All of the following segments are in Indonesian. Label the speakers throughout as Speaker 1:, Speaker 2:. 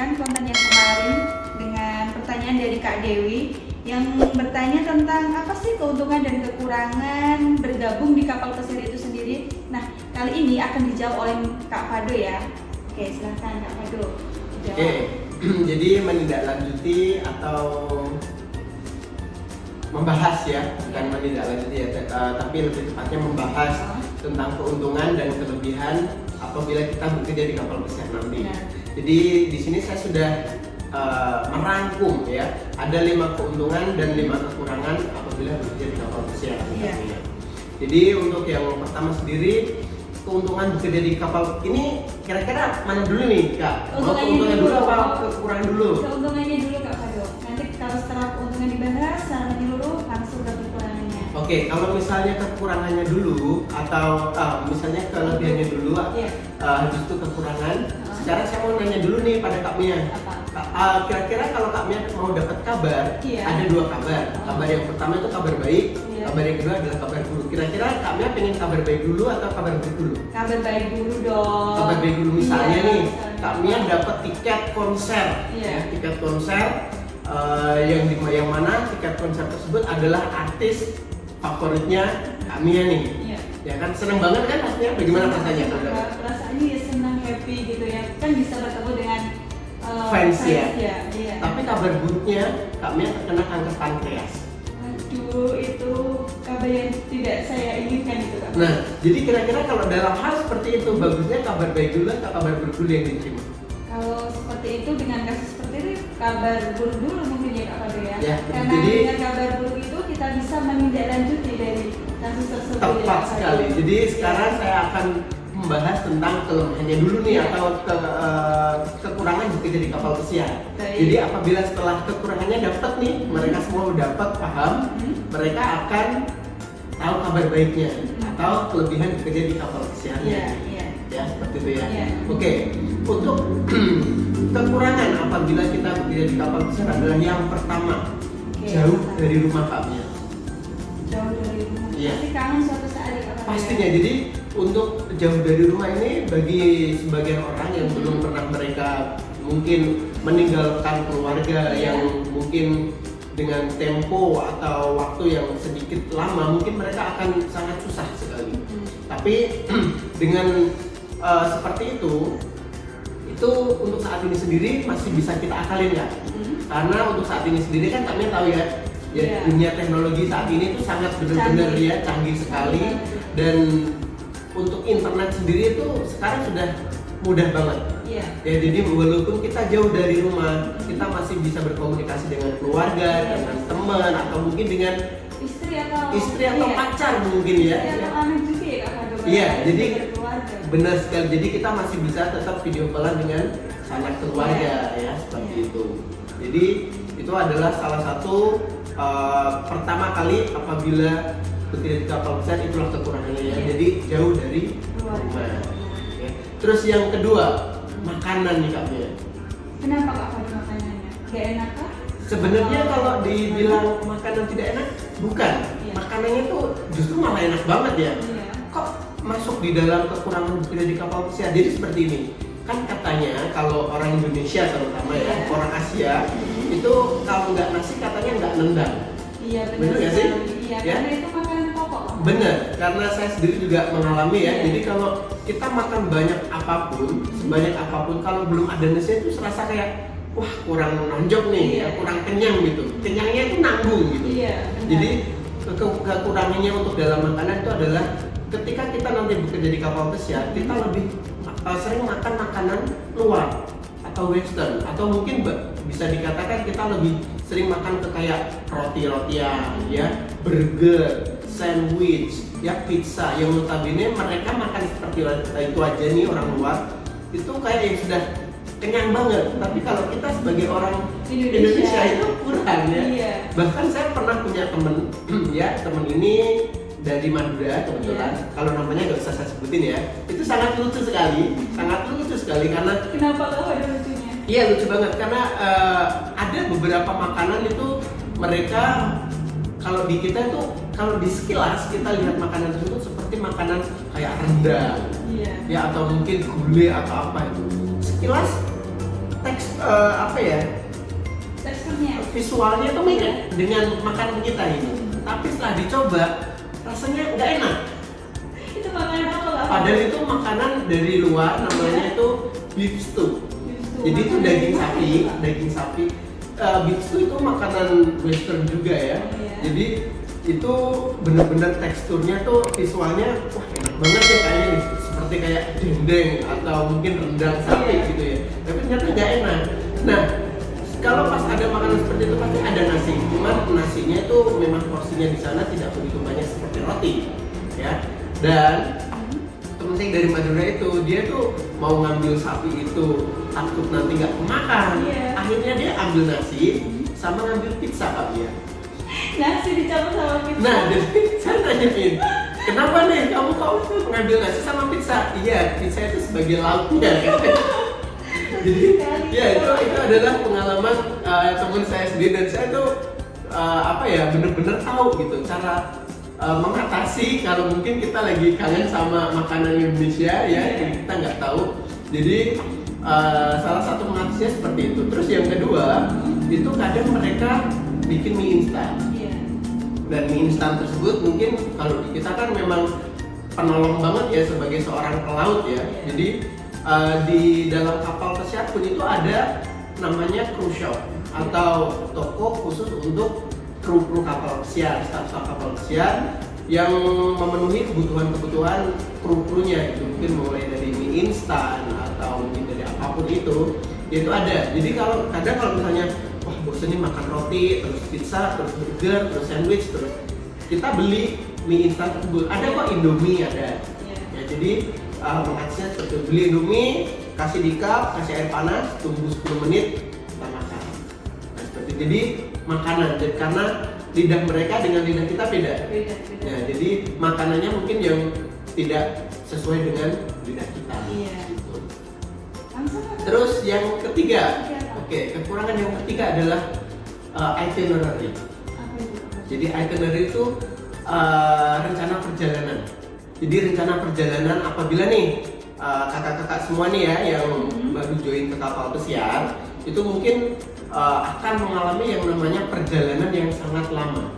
Speaker 1: melanjutkan konten yang kemarin dengan pertanyaan dari Kak Dewi yang bertanya tentang apa sih keuntungan dan kekurangan bergabung di kapal pesiar itu sendiri. Nah, kali ini akan dijawab oleh Kak Fado ya. Oke, silahkan Kak Fado jawab.
Speaker 2: Oke, jadi menindaklanjuti atau membahas ya, bukan menindaklanjuti ya, tapi lebih tepatnya membahas tentang keuntungan dan kelebihan apabila kita bekerja di kapal pesiar nanti. Jadi di sini saya sudah merangkum ya, ada 5 keuntungan dan 5 kekurangan apabila bekerja di kapal pesiar. Jadi untuk yang pertama sendiri, keuntungan bekerja di kapal ini kira-kira mana dulu nih Kak? Mau keuntungan dulu apa kekurangan dulu?
Speaker 1: Keuntungannya dulu Kak Fado. Nanti kalau setelah keuntungan dibahas secara menyeluruh langsung ke kekurangannya.
Speaker 2: Oke, kalau misalnya kekurangannya dulu atau misalnya kelebihannya dulu, habis itu kekurangan. Sekarang saya mau nanya dulu nih pada Kak Mia. Kira-kira kalau Kak Mia mau dapat kabar, ada 2 kabar. Kabar yang pertama itu kabar baik, kabar yang kedua adalah kabar buruk. Kira-kira Kak Mia pengen kabar baik dulu atau kabar buruk dulu?
Speaker 1: Kabar baik dulu dong.
Speaker 2: Kabar baik dulu, misalnya nih, Kak Mia dapat tiket konser, tiket konser yang mana tiket konser tersebut adalah artis favoritnya Kak Mia nih. Ya kan, seneng banget kan pastinya. Bagaimana rasanya?
Speaker 1: Perasaannya ya senang, happy gitu ya. Kan bisa bertemu dengan
Speaker 2: fans ya.
Speaker 1: Iya.
Speaker 2: Tapi kabar buruknya Kak Mia terkena kanker pankreas.
Speaker 1: Aduh, itu kabar yang tidak saya inginkan itu Kak.
Speaker 2: Nah, jadi kira-kira kalau dalam hal seperti itu, bagusnya kabar baik dulu atau kabar buruk dulu yang diterima?
Speaker 1: Kalau seperti itu, dengan kasus seperti itu, kabar buruk dulu mungkin ya Kak Fado ya. Karena
Speaker 2: jadi,
Speaker 1: dengan kabar buruk itu kita bisa menindaklanjuti dari kasus tersebut.
Speaker 2: Tepat sekali. Jadi sekarang saya akan membahas tentang kelebihannya dulu nih, atau kekurangan bekerja di kapal pesiar. Jadi apabila setelah kekurangannya dapat nih, mereka semua udah dapat paham, mereka akan tahu kabar baiknya atau kelebihan bekerja di kapal pesiarnya. Ya, seperti itu ya. Oke, untuk kekurangan apabila kita bekerja di kapal pesiar adalah yang pertama, jauh dari rumah Kak Mia.
Speaker 1: Jauh dari rumah. Pasti kangen suatu saat ya Kak Fado.
Speaker 2: Pastinya. Jadi untuk jauh dari rumah ini bagi sebagian orang yang belum pernah mereka mungkin meninggalkan keluarga yang mungkin dengan tempo atau waktu yang sedikit lama, mungkin mereka akan sangat susah sekali. Tapi dengan seperti itu untuk saat ini sendiri masih bisa kita akalin kan? Karena untuk saat ini sendiri kan kami tahu ya, dunia teknologi saat ini itu sangat benar-benar ya canggih sekali, dan untuk internet sendiri itu sekarang sudah mudah banget. Ya, jadi walaupun kita jauh dari rumah, kita masih bisa berkomunikasi dengan keluarga, dengan teman, atau mungkin dengan istri atau pacar mungkin ya. Iya, jadi benar sekali. Jadi kita masih bisa tetap video callan dengan sanak keluarga ya, seperti itu. Jadi itu adalah salah satu pertama kali apabila bekerja di kapal pesiar, itulah kekurangannya ya. Jadi jauh dari rumah. Ya. Terus yang kedua, makanan nih Kak Mia.
Speaker 1: Kenapa Kak Fado makanannya? Gak enak kah?
Speaker 2: Sebenarnya kalau dibilang makanan tidak enak, bukan. Makanannya tuh justru malah enak banget ya. Kok masuk di dalam kekurangan bekerja di kapal pesiar? Jadi seperti ini. Kan katanya kalau orang Indonesia terutama ya, orang Asia itu kalau nggak nasi katanya nggak nendang.
Speaker 1: Iya,
Speaker 2: benar nggak sih?
Speaker 1: Iya, karena itu makanan pokok.
Speaker 2: Bener, karena saya sendiri juga mengalami ya. Jadi kalau kita makan banyak apapun, sebanyak apapun, kalau belum ada nasi itu serasa kayak wah kurang nonjok nih, ya, kurang kenyang gitu. Kenyangnya itu nanggung gitu. Jadi kekurangannya untuk dalam makanan itu adalah ketika kita nanti bekerja di kapal pesiar, kita lebih sering makan makanan luar atau western, atau mungkin bisa dikatakan kita lebih sering makan ke kayak roti-rotian ya, burger, sandwich, ya pizza, yang notabene mereka makan seperti itu aja nih orang luar, itu kayak yang sudah kenyang banget. Tapi kalau kita sebagai orang Indonesia itu kurang ya. Bahkan saya pernah punya temen ya, temen ini dari Madura kebetulan. Kalau namanya nggak usah saya sebutin ya. Itu sangat lucu sekali, karena
Speaker 1: kenapa kok ada lucunya?
Speaker 2: Iya, lucu banget karena ada beberapa makanan itu mereka kalau di kita itu, kalau di sekilas kita lihat makanan tersebut seperti makanan kayak rendang, ya, atau mungkin gulai atau apa itu. Sekilas teks apa ya,
Speaker 1: Teksturnya.
Speaker 2: visualnya tuh mirip dengan makanan kita ini, tapi setelah dicoba rasanya nggak enak.
Speaker 1: Itu makanan apa Kak?
Speaker 2: Padahal itu makanan dari luar, namanya itu beef stew. Jadi itu daging sapi. Beef stew itu makanan western juga ya.
Speaker 1: Iya.
Speaker 2: Jadi itu benar-benar teksturnya tuh visualnya wah enak banget ya kayaknya nih, seperti kayak dendeng atau mungkin rendang sapi
Speaker 1: Iya.
Speaker 2: gitu ya. Tapi ternyata nggak enak. Nah, kalau pas ada makanan seperti itu pasti ada nasi. Cuman nasinya itu memang porsinya di sana tidak begitu banyak seperti roti, ya. Dan temen saya dari Madura itu dia tuh mau ngambil sapi itu takut nanti nggak kemakan.
Speaker 1: Iya.
Speaker 2: Akhirnya dia ambil nasi sama ngambil pizza Pak dia.
Speaker 1: Nasi dicampur sama pizza.
Speaker 2: Nah, jadi saya nanyain, kenapa nih kamu kok ngambil nasi sama pizza? Iya, pizza itu sebagai lauknya. Jadi ya itu adalah pengalaman teman saya sendiri, dan saya tuh apa ya, bener-bener tahu gitu cara mengatasi kalau mungkin kita lagi kangen sama makanan Indonesia ya, jadi kita nggak tahu. Jadi salah satu mengatasinya seperti itu. Terus yang kedua itu kadang mereka bikin mie instan.
Speaker 1: Iya.
Speaker 2: Dan mie instan tersebut mungkin kalau di kita kan memang penolong banget ya sebagai seorang pelaut ya. Jadi di dalam kapal pesiar pun itu ada namanya crew shop atau toko khusus untuk kru kapal pesiar, staf kapal pesiar yang memenuhi kebutuhan kru-krunya. Itu mungkin mulai dari mie instan atau mungkin dari apapun itu ada. Jadi kalau misalnya wah bosan nih makan roti, terus pizza, terus burger, terus sandwich, terus kita beli mie instan tersebut. Ada kok Indomie ada. Ya, jadi mengatasinya seperti beli Indomie, kasih di cup, kasih air panas, tunggu 10 menit, kita makan. Nah, seperti jadi makanan, jadi karena lidah mereka dengan lidah kita beda. Ya, jadi makanannya mungkin yang tidak sesuai dengan lidah kita.
Speaker 1: Iya.
Speaker 2: Gitu.
Speaker 1: Langsung.
Speaker 2: Terus yang ketiga,
Speaker 1: Oke,
Speaker 2: kekurangan yang ketiga adalah itinerary.
Speaker 1: apa itu?
Speaker 2: Jadi itinerary itu rencana perjalanan. Jadi rencana perjalanan apabila nih kakak-kakak semua nih ya yang baru join ke kapal pesiar, itu mungkin akan mengalami yang namanya perjalanan yang sangat lama.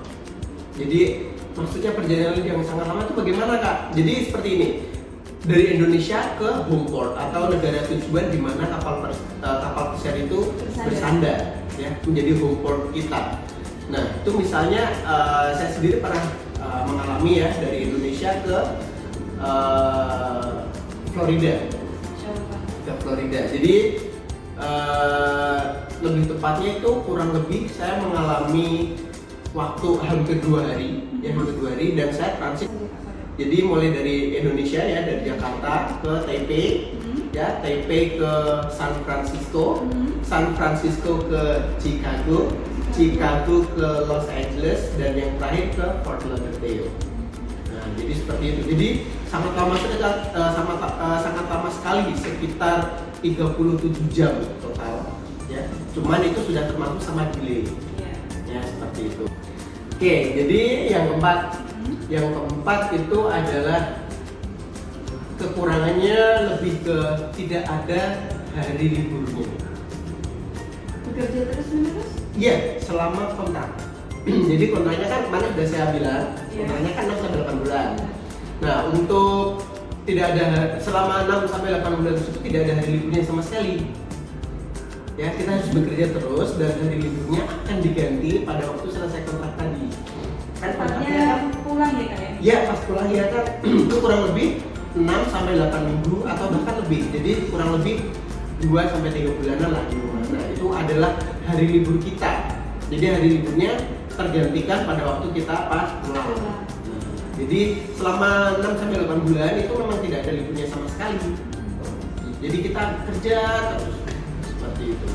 Speaker 2: Jadi maksudnya perjalanan yang sangat lama itu bagaimana Kak? Jadi seperti ini, dari Indonesia ke home port atau negara tujuan di mana kapal pesiar itu bersandar, ya, menjadi home port kita. Nah itu misalnya saya sendiri pernah mengalami ya dari Indonesia ke Florida. Jadi lebih tepatnya itu kurang lebih saya mengalami waktu hampir 2 hari, dan saya transit. Jadi mulai dari Indonesia ya, dari Jakarta ke Taipei, ya Taipei ke San Francisco, San Francisco ke Chicago, Chicago ke Los Angeles, dan yang terakhir ke Fort Lauderdale. Nah, jadi seperti itu. Jadi sangat lama sekali, sekitar 37 jam total. Ya, cuman itu sudah termasuk sama delay. Ya, seperti itu. Oke, jadi yang keempat itu adalah kekurangannya lebih ke tidak ada hari liburnya.
Speaker 1: Bekerja terus menerus?
Speaker 2: Iya, selama kontrak. Jadi kontraknya kan kemarin sudah saya bilang, kontraknya kan 6 sampai 8 bulan. Nah, untuk tidak ada selama 6 sampai 8 bulan tersebut tidak ada hari liburnya sama sekali. Ya, kita harus bekerja terus dan hari liburnya akan diganti pada waktu selesai kontrak tadi. Kan kontraknya kan
Speaker 1: pulang ya Kak ya?
Speaker 2: ya pas pulang ya kan itu kurang lebih 6 sampai 8 minggu atau bahkan lebih. Jadi kurang lebih 2 sampai 3 bulanan lah di rumah. Nah, itu adalah hari libur kita. Jadi hari liburnya tergantikan pada waktu kita pas pulang. Jadi selama 6 sampai 8 bulan itu memang tidak ada liburnya sama sekali. Jadi kita kerja terus seperti itu.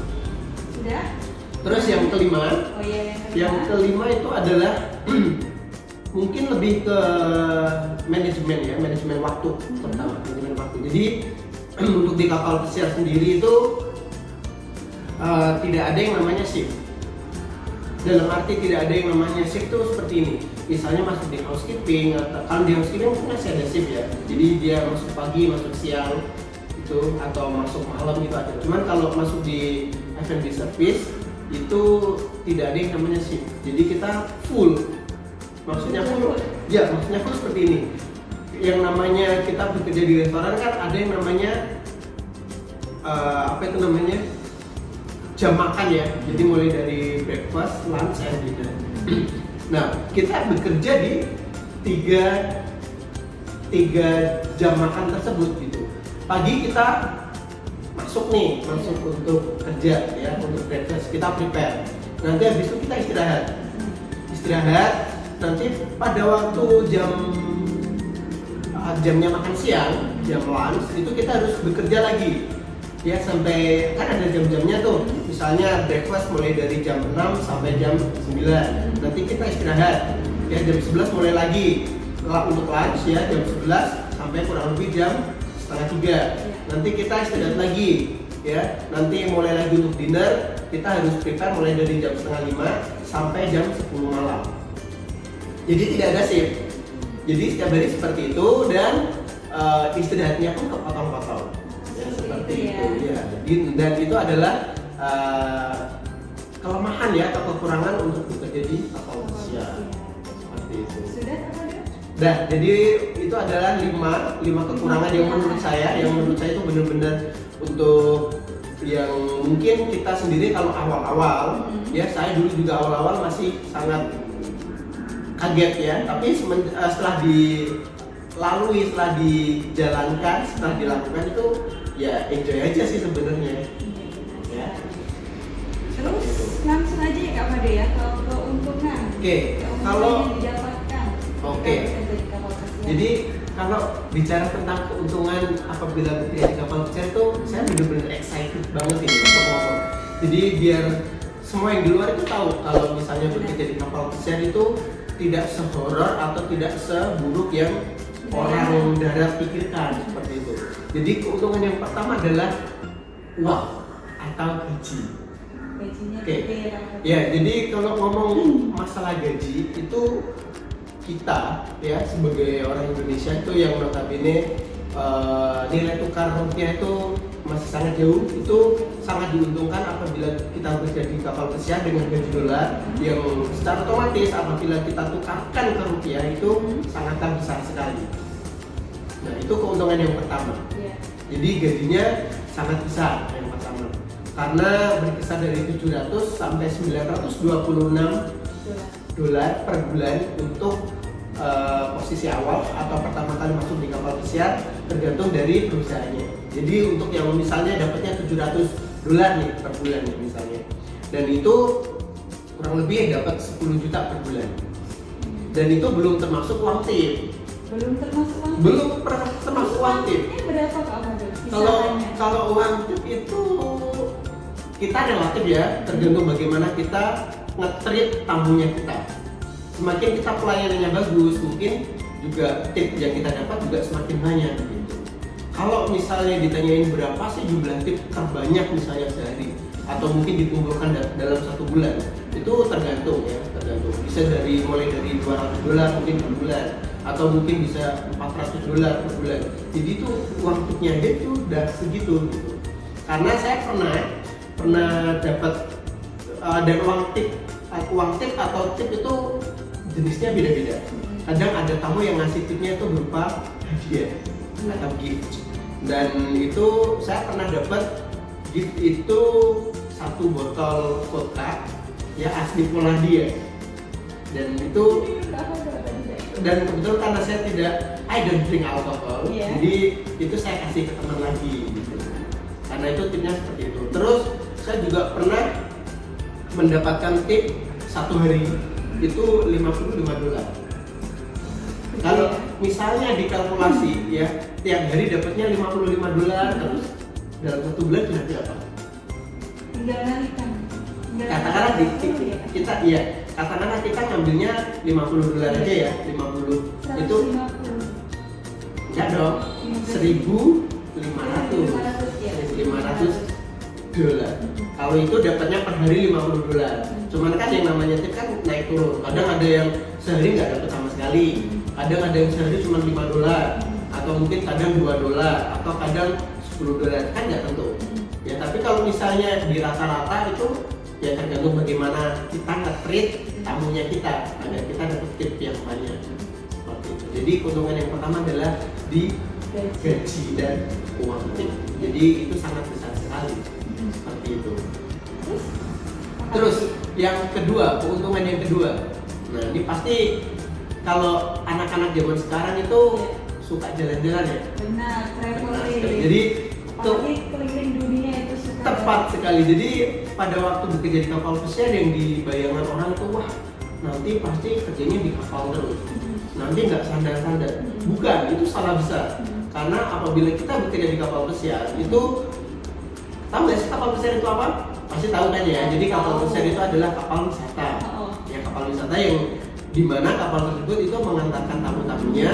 Speaker 1: Sudah?
Speaker 2: Terus yang kelima,
Speaker 1: Oh iya,
Speaker 2: yang kelima itu adalah mungkin lebih ke manajemen ya, manajemen waktu terutama manajemen waktu. Jadi untuk di kapal pesiar sendiri itu tidak ada yang namanya shift. Dalam arti tidak ada yang namanya shift itu seperti ini. Misalnya masuk di housekeeping, atau kalau di housekeeping mungkin masih ada shift ya. Jadi dia masuk pagi, masuk siang, itu itu, atau masuk malam itu ada. Cuman kalau masuk di F&B service itu tidak ada yang namanya shift. Jadi kita full. Maksudnya full. Ya, maksudnya full seperti ini. Yang namanya kita bekerja di restoran kan ada yang namanya apa itu namanya? Jam makan ya. Jadi mulai dari breakfast, lunch, and dinner. Nah, kita bekerja di tiga jam makan tersebut gitu. Pagi kita masuk untuk kerja ya, untuk breakfast kita prepare. Nanti habis itu kita istirahat. Nanti pada waktu jamnya makan siang, jam lunch itu kita harus bekerja lagi ya, sampai kan ada jam-jamnya tuh. Misalnya breakfast mulai dari jam 6 sampai jam 9. Nanti kita istirahat ya, jam 11 mulai lagi untuk lunch ya, jam 11 sampai kurang lebih jam setengah 3. Nanti kita istirahat lagi ya, nanti mulai lagi untuk dinner. Kita harus prepare mulai dari jam setengah 5 sampai jam 10 malam. Jadi tidak ada shift. Jadi setiap hari seperti itu, dan istirahatnya pun kepotong-potong ya, seperti itu ya. Dan itu adalah kelemahan ya, atau kekurangan untuk bekerja di kapal pesiar seperti itu.
Speaker 1: Sudah apa dia?
Speaker 2: Nah, jadi itu adalah 5 kekurangan yang menurut saya itu benar-benar untuk yang mungkin kita sendiri kalau awal-awal ya, saya dulu juga awal-awal masih sangat kaget ya, tapi setelah dilalui, setelah dijalankan, setelah dilakukan itu ya enjoy aja sih sebenarnya ya.
Speaker 1: Terus langsung aja ya Kak Made ya, kalau keuntungan.
Speaker 2: Oke, kalau
Speaker 1: yang didapatkan.
Speaker 2: Oke. Jadi kalau bicara tentang keuntungan apabila bekerja di kapal pesiar itu, saya benar-benar excited banget ini untuk ngomong. Jadi biar semua yang di luar itu tahu kalau misalnya bekerja di kapal pesiar itu tidak sehoror atau tidak seburuk yang orang darat pikirkan seperti itu. Jadi keuntungan yang pertama adalah uang atau gaji.
Speaker 1: Gajinya
Speaker 2: Oke.
Speaker 1: gede
Speaker 2: Ya, jadi kalau ngomong masalah gaji itu, kita ya sebagai orang Indonesia itu yang notabene nilai tukar rupiah itu masih sangat jauh, itu sangat diuntungkan apabila kita bekerja di kapal pesiar dengan gaji dolar yang secara otomatis apabila kita tukarkan ke rupiah itu sangatlah besar sekali. Nah, itu keuntungan yang pertama. Jadi gajinya sangat besar yang pertama, karena berkisar dari 700 sampai 926 dolar per bulan untuk posisi awal atau pertama kali masuk di kapal pesiar, tergantung dari perusahaannya. Jadi untuk yang misalnya dapatnya 700 dolar nih per bulan nih misalnya, dan itu kurang lebih dapat 10 juta per bulan. Dan itu belum termasuk uang tip. Belum termasuk uang tip.
Speaker 1: Ini berapa Kak Made?
Speaker 2: Kalau uang tip itu kita relatif ya, tergantung bagaimana kita nge-treat tamunya kita. Semakin kita pelayanannya bagus, mungkin juga tip yang kita dapat juga semakin banyak gitu. Kalau misalnya ditanyain berapa sih jumlah tip terbanyak misalnya sehari, atau mungkin dikumpulkan dalam 1 bulan, itu tergantung ya, tergantung. Bisa mulai dari 200 dolar mungkin per bulan, atau mungkin bisa 400 dolar per bulan. Jadi itu uang tipnya dia itu udah segitu gitu. Karena saya pernah dapat dan uang tip atau tip itu jenisnya beda-beda. Kadang ada tamu yang ngasih tipnya itu berupa hadiah atau gift. Dan itu saya pernah dapat gift itu 1 botol vodka ya, asli Polandia. Dan itu kebetulan karena saya I don't drink alcohol, jadi itu saya kasih ke teman lagi gitu. Karena itu tipnya seperti itu. Terus saya juga pernah mendapatkan tip 1 hari itu 55 dolar. Kalau misalnya dikalkulasi ya, tiap hari dapatnya 55 dolar, terus dalam 1 bulan sudah berapa? Katakanlah kita ngambilnya 50 dolar aja ya, 50 itu enggak dong, 1.500 dolar. Kalau itu dapatnya per hari 50 dolar. Cuman kan yang namanya tip kan naik turun. Kadang ada yang sehari nggak dapat sama sekali. Kadang ada yang sehari cuma 5 dolar, atau mungkin kadang 2 dolar, atau kadang 10 $10 kan nggak tentu. Ya tapi kalau misalnya di rata-rata itu ya tergantung bagaimana kita nge-treat tamunya kita agar kita dapat tip yang banyak seperti itu. Jadi keuntungan yang pertama adalah di gaji dan uang tip. Jadi itu sangat besar sekali seperti itu. Terus yang kedua, keuntungan yang kedua. Nah ini pasti kalau anak-anak zaman sekarang itu suka jalan-jalan ya.
Speaker 1: Benar, traveling.
Speaker 2: Jadi
Speaker 1: apalagi keliling dunia itu suka.
Speaker 2: tepat sekali. Jadi pada waktu bekerja di kapal pesiar yang dibayangkan orang itu wah nanti pasti kerjanya di kapal terus. Nanti nggak sandar-sandar. Bukan, itu salah besar. Karena apabila kita bekerja di kapal pesiar itu tahu nggak sih kapal pesiar itu apa? Pasti tahu kan ya. Jadi kapal pesiar itu adalah kapal wisata. Ya kapal wisata yang dimana kapal tersebut itu mengantarkan tamu-tamunya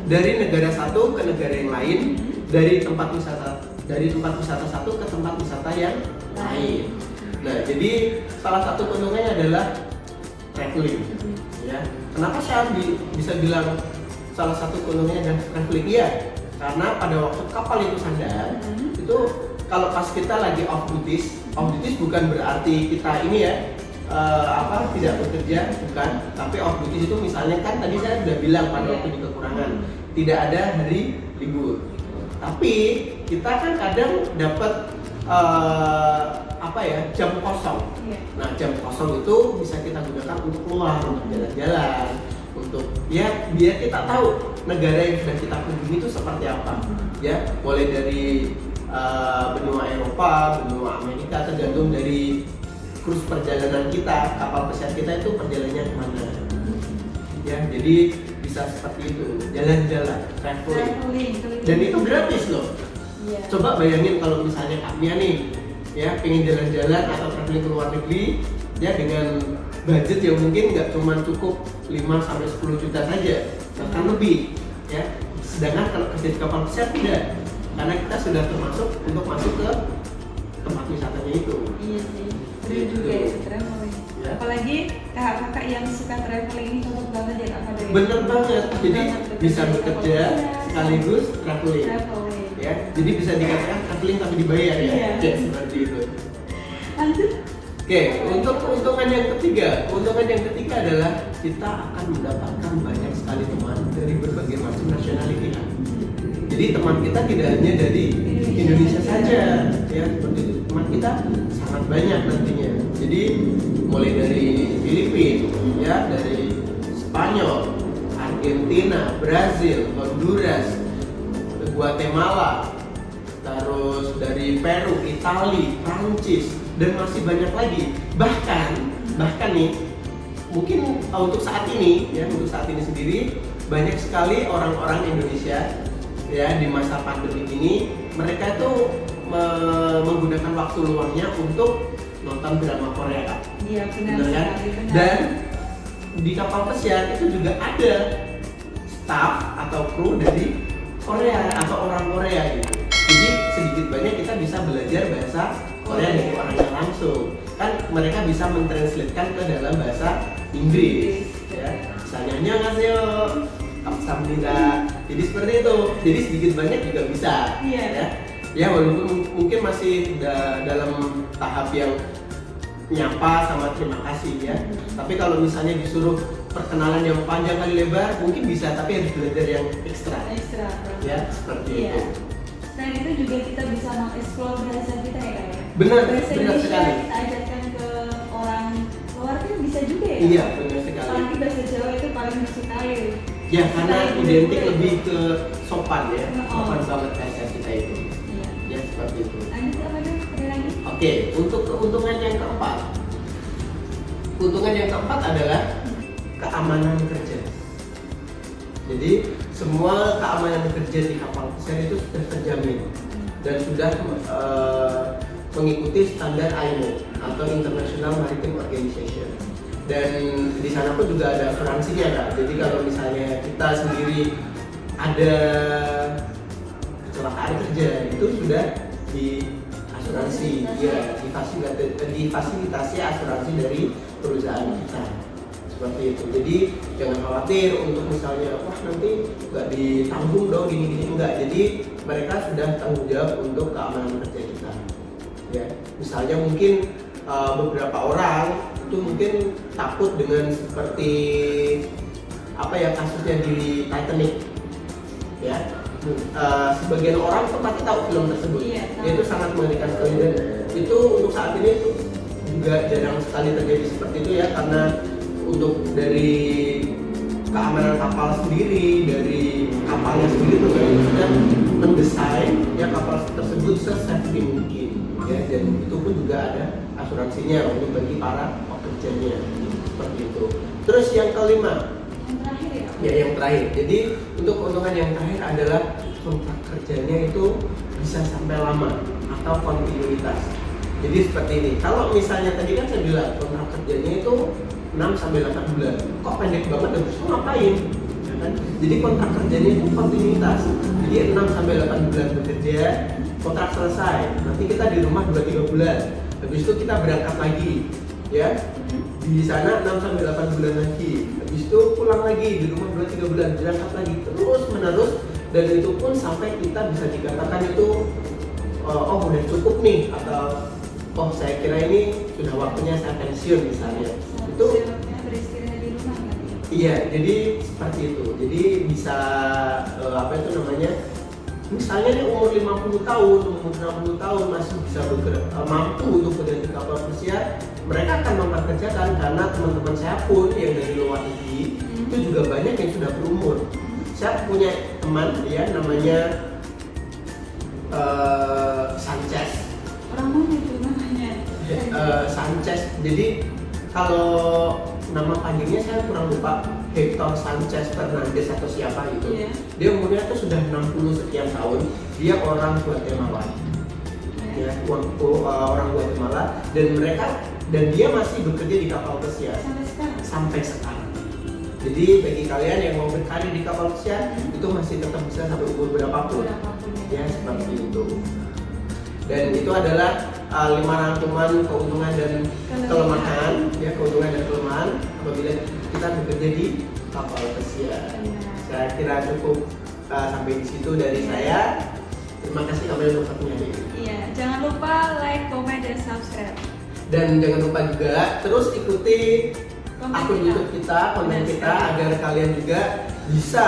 Speaker 2: dari negara satu ke negara yang lain, dari tempat wisata satu ke tempat wisata yang lain. Nah, jadi salah satu keuntungannya adalah traveling. Ya, kenapa saya bisa bilang salah satu keuntungannya adalah traveling? Iya, karena pada waktu kapal itu sandar, itu kalau pas kita lagi off duties bukan berarti kita ini ya tidak bekerja, bukan. Tapi off duties itu misalnya kan tadi saya sudah bilang pada waktu di kekurangan tidak ada hari libur. Tapi kita kan kadang dapat jam kosong. Nah jam kosong itu bisa kita gunakan untuk keluar, untuk jalan-jalan, untuk ya biar kita tahu negara yang sudah kita kunjungi itu seperti apa. Ya mulai dari benua Eropa, benua Amerika, tergantung dari kursus perjalanan kita, kapal pesiar kita itu perjalanannya kemana. Ya jadi bisa seperti itu, jalan-jalan, traveling. Dan itu gratis loh. Coba bayangin kalau misalnya Kak Mia nih ya pengen jalan-jalan atau traveling ke luar negeri ya dengan budget yang mungkin nggak cuma cukup 5-10 juta saja, bahkan lebih ya. Sedangkan kalau kerja di kapal pesiar tidak, karena kita sudah termasuk untuk masuk ke tempat wisatanya itu.
Speaker 1: Iya sih, seru juga itu traveling. Ya. Apalagi kakak yang suka traveling ini cocok banget ya Kak Dewi.
Speaker 2: Bener banget, jadi bisa bekerja sekaligus traveling. Ya, jadi bisa dikatakan traveling tapi dibayar ya.
Speaker 1: Iya.
Speaker 2: Seperti itu.
Speaker 1: Lanjut.
Speaker 2: Oke, untuk keuntungan yang ketiga adalah kita akan mendapatkan banyak sekali teman dari berbagai macam nationality. Jadi teman kita tidak hanya dari Indonesia saja, ya seperti itu. Teman kita sangat banyak nantinya. Jadi mulai dari Filipina, ya dari Spanyol, Argentina, Brazil, Honduras, Guatemala, terus dari Peru, Italia, Prancis, dan masih banyak lagi. Bahkan nih, mungkin untuk saat ini sendiri banyak sekali orang-orang Indonesia ya di masa pandemi ini mereka itu menggunakan waktu luangnya untuk nonton drama Korea.
Speaker 1: Iya benar sekali. Benar.
Speaker 2: Dan di kapal pesiar itu juga ada staff atau kru dari Korea atau orang Korea gitu. Jadi sedikit banyak kita bisa belajar bahasa Korea dari orangnya langsung. Kan mereka bisa mentranslatekan ke dalam bahasa Inggris. Ya, misalnya annyeonghaseyo, kamsahamnida. Jadi seperti itu. Jadi sedikit banyak juga bisa.
Speaker 1: Iya.
Speaker 2: Ya walaupun mungkin masih dalam tahap yang nyapa sama terima kasih ya. Tapi kalau misalnya disuruh perkenalan yang panjang kali lebar mungkin bisa, tapi harus belajar yang ekstra. Ya seperti itu.
Speaker 1: Selain itu juga kita bisa mengeksplor bahasa kita ya Kak ya.
Speaker 2: Benar
Speaker 1: Indonesia
Speaker 2: sekali.
Speaker 1: Kita ajarkan ke orang luar kan bisa juga ya.
Speaker 2: Iya benar sekali.
Speaker 1: Apalagi bahasa Jawa itu paling disukai.
Speaker 2: Ya karena identik lebih ke sopan ya, sopan banget bahasa kita itu.
Speaker 1: Iya.
Speaker 2: Ya seperti itu.
Speaker 1: Lanjut apa deh? Ada lagi?
Speaker 2: Oke, untuk keuntungan yang keempat. Keuntungan yang keempat adalah keamanan kerja. Jadi semua keamanan kerja di kapal pesiar itu sudah terjamin dan sudah mengikuti standar IMO atau International Maritime Organization. Dan di sana pun juga ada asuransinya Kak. Jadi kalau misalnya kita sendiri ada kecelakaan kerja itu sudah di asuransi, ya difasilitasi asuransi dari perusahaan kita. Seperti itu. Jadi jangan khawatir untuk misalnya wah nanti nggak ditanggung dong gini-gini, enggak. Jadi mereka sudah tanggung jawab untuk keamanan kerja kita. Ya, misalnya mungkin beberapa orang itu mungkin takut dengan seperti apa ya kasusnya di Titanic, ya. Sebagian orang tuh pasti tahu film tersebut. Itu sangat mengerikan sekali dan itu untuk saat ini tuh juga jarang sekali terjadi seperti itu ya, karena untuk dari keamanan kapal sendiri, dari kapalnya sendiri tuh sudah mendesain ya kapal tersebut se-safety mungkin ya, dan itu pun juga ada asuransinya untuk bagi para pekerjanya seperti itu. Terus yang kelima,
Speaker 1: yang terakhir ya?
Speaker 2: Ya, yang terakhir. Jadi untuk keuntungan yang terakhir adalah kontrak kerjanya itu bisa sampai lama atau kontinuitas. Jadi seperti ini. Kalau misalnya tadi kan saya bilang kontrak kerjanya itu 6 sampai 8 bulan. Kok pendek banget, dan terus ngapain? Ya kan? Jadi kontrak kerjanya itu kontinuitas. Jadi 6 sampai 8 bulan bekerja, kontrak selesai. Nanti kita di rumah 2-3 bulan. Habis itu kita berangkat lagi. Ya. Di sana 6 sampai 8 bulan lagi. Habis itu pulang lagi di rumah 2-3 bulan, berangkat lagi terus menerus, dan itu pun sampai kita bisa dikatakan itu oh udah cukup nih, atau oh saya kira ini sudah waktunya saya pensiun misalnya. Itu
Speaker 1: beristirahat di rumah kan?
Speaker 2: Iya, jadi seperti itu. Jadi bisa apa itu namanya? Misalnya nih umur 50 tahun, umur 60 tahun masih bisa mampu untuk bekerja di kapal pesiar, mereka akan memperkerjakan, karena teman-teman saya pun yang dari luar negeri itu juga banyak yang sudah berumur. Saya punya teman ya namanya Sanchez.
Speaker 1: Orang mana itu namanya?
Speaker 2: Sanchez. Jadi kalau nama panjangnya saya kurang lupa, Hector Sanchez Fernandez atau siapa itu. Dia umurnya tuh sudah 60 sekian tahun. Dia orang Guatemala. Ya, orang Guatemala, dan dia masih bekerja di kapal pesiar sampai sekarang. Jadi bagi kalian yang mau berkarir di kapal pesiar itu masih tetap bisa sampai umur berapapun. Ya, seperti itu. Dan itu adalah 5 rangkuman keuntungan dan kelemahan, ya, keuntungan dan kelemahan apabila kita bekerja di kapal pesiar. Saya kira cukup sampai di situ dari saya. Terima kasih kembali untuk waktunya.
Speaker 1: Iya, jangan lupa like, comment, dan subscribe.
Speaker 2: Dan jangan lupa juga terus ikuti akun YouTube kita, konten kita, agar kalian juga bisa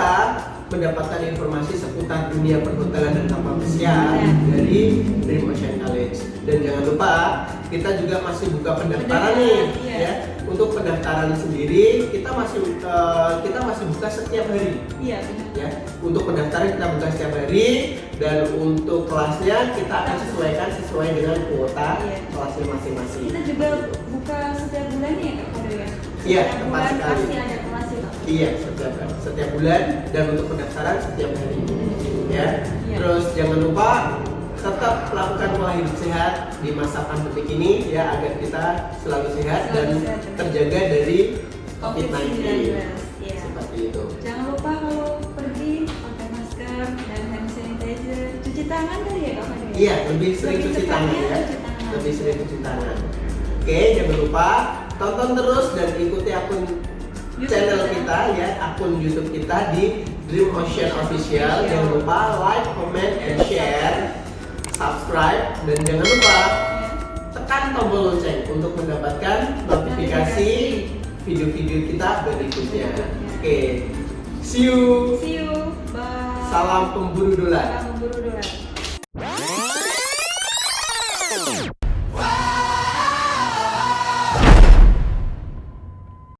Speaker 2: mendapatkan informasi seputar dunia perhotelan dan kapal pesiar dari Dream Ocean College. Dan jangan lupa kita juga masih buka pendaftaran nih, ya. Untuk pendaftaran sendiri kita masih buka setiap hari.
Speaker 1: Iya, benar.
Speaker 2: Ya, untuk pendaftaran kita buka setiap hari, dan untuk kelasnya kita akan sesuaikan sesuai dengan kuota kelasnya masing-masing.
Speaker 1: Kita juga buka setiap bulan ya Kak Fadil ya?
Speaker 2: Iya,
Speaker 1: Setiap
Speaker 2: tepat
Speaker 1: bulan
Speaker 2: sekali.
Speaker 1: pasti ada kelas ya Kak?
Speaker 2: Iya, setiap bulan, dan untuk pendaftaran setiap hari. Ya. Terus jangan lupa tetap lakukan pola hidup sehat di masa pandemi ini ya, agar kita selalu sehat dan terjaga dari COVID-19.
Speaker 1: Ya.
Speaker 2: Seperti itu.
Speaker 1: Jangan lupa kalau pergi pakai masker dan hand sanitizer, cuci tangan kali ya Kak Fadil?
Speaker 2: Iya, lebih sering cuci tangan ya. Lebih sering cuci tangan. Oke, jangan lupa tonton terus dan ikuti akun channel kita ya, akun YouTube kita di Dream Ocean Official. Jangan lupa like, comment, and share, subscribe, dan jangan lupa tekan tombol lonceng untuk mendapatkan notifikasi video-video kita berikutnya. Oke, see you.
Speaker 1: Bye.
Speaker 2: Salam pemburu dolar.
Speaker 1: Salam pemburu dolar.